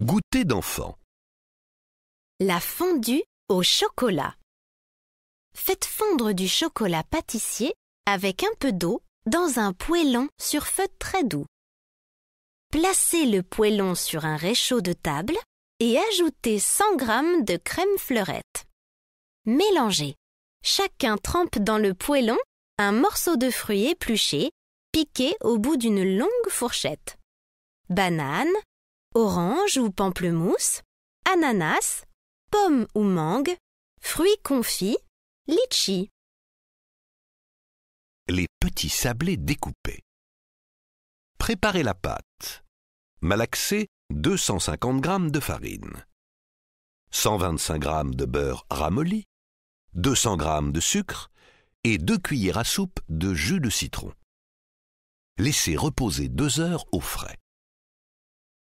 Goûter d'enfant. La fondue au chocolat. Faites fondre du chocolat pâtissier avec un peu d'eau dans un poêlon sur feu très doux. Placez le poêlon sur un réchaud de table et ajoutez 100 g de crème fleurette. Mélangez. Chacun trempe dans le poêlon un morceau de fruit épluché, piqué au bout d'une longue fourchette. Banane, orange ou pamplemousse, ananas, pomme ou mangue, fruits confits, litchi. Les petits sablés découpés. Préparez la pâte. Malaxez 250 g de farine, 125 g de beurre ramolli, 200 g de sucre et 2 cuillères à soupe de jus de citron. Laissez reposer 2 heures au frais.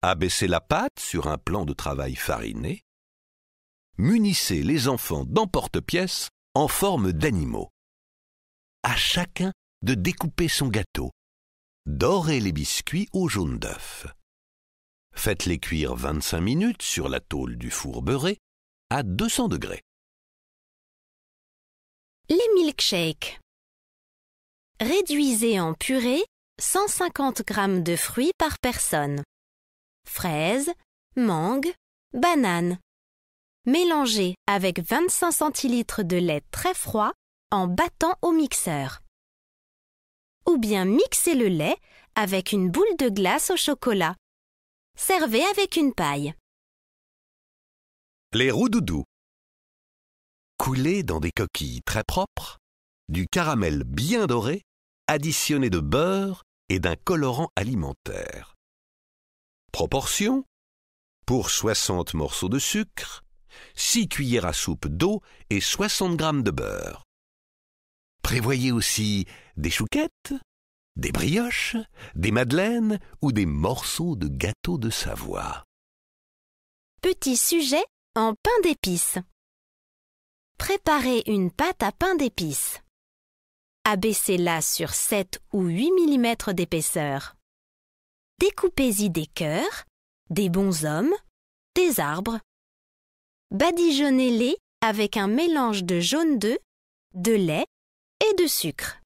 Abaissez la pâte sur un plan de travail fariné. Munissez les enfants d'emporte-pièce en forme d'animaux. À chacun de découper son gâteau. Dorez les biscuits au jaune d'œuf. Faites-les cuire 25 minutes sur la tôle du four beurré à 200 degrés. Les milkshakes. Réduisez en purée 150 g de fruits par personne. Fraises, mangue, bananes. Mélangez avec 25 centilitres de lait très froid en battant au mixeur. Ou bien mixez le lait avec une boule de glace au chocolat. Servez avec une paille. Les roux-doudous. Coulez dans des coquilles très propres, du caramel bien doré, additionné de beurre et d'un colorant alimentaire. Proportion: pour 60 morceaux de sucre, 6 cuillères à soupe d'eau et 60 g de beurre. Prévoyez aussi des chouquettes, des brioches, des madeleines ou des morceaux de gâteau de Savoie. Petit sujet en pain d'épices. Préparez une pâte à pain d'épices. Abaissez-la sur 7 ou 8 mm d'épaisseur. Découpez-y des cœurs, des bonshommes, des arbres. Badigeonnez-les avec un mélange de jaune d'œuf, de lait et de sucre.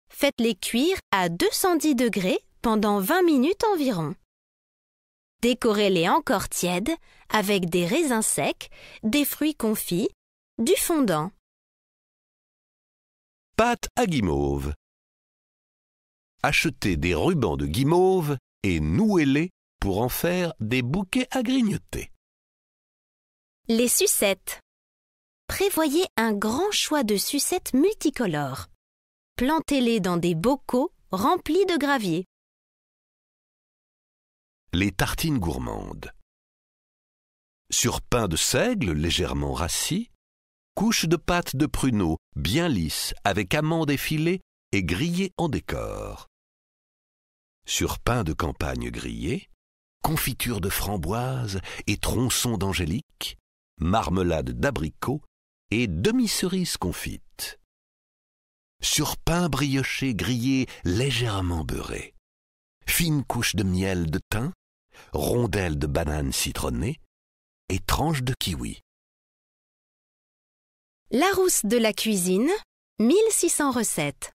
Faites-les cuire à 210 degrés pendant 20 minutes environ. Décorez-les encore tièdes avec des raisins secs, des fruits confits, du fondant. Pâte à guimauve. Achetez des rubans de guimauve et nouez-les pour en faire des bouquets à grignoter. Les sucettes. Prévoyez un grand choix de sucettes multicolores. Plantez-les dans des bocaux remplis de gravier. Les tartines gourmandes. Sur pain de seigle légèrement rassis, couche de pâte de pruneau bien lisse avec amandes effilées et grillées en décor. Sur pain de campagne grillé, confiture de framboise et tronçons d'angélique, marmelade d'abricot et demi-cerise confite. Sur pain brioché grillé légèrement beurré, fine couche de miel de thym, rondelles de banane citronnée et tranches de kiwi. Larousse de la cuisine, 1600 recettes.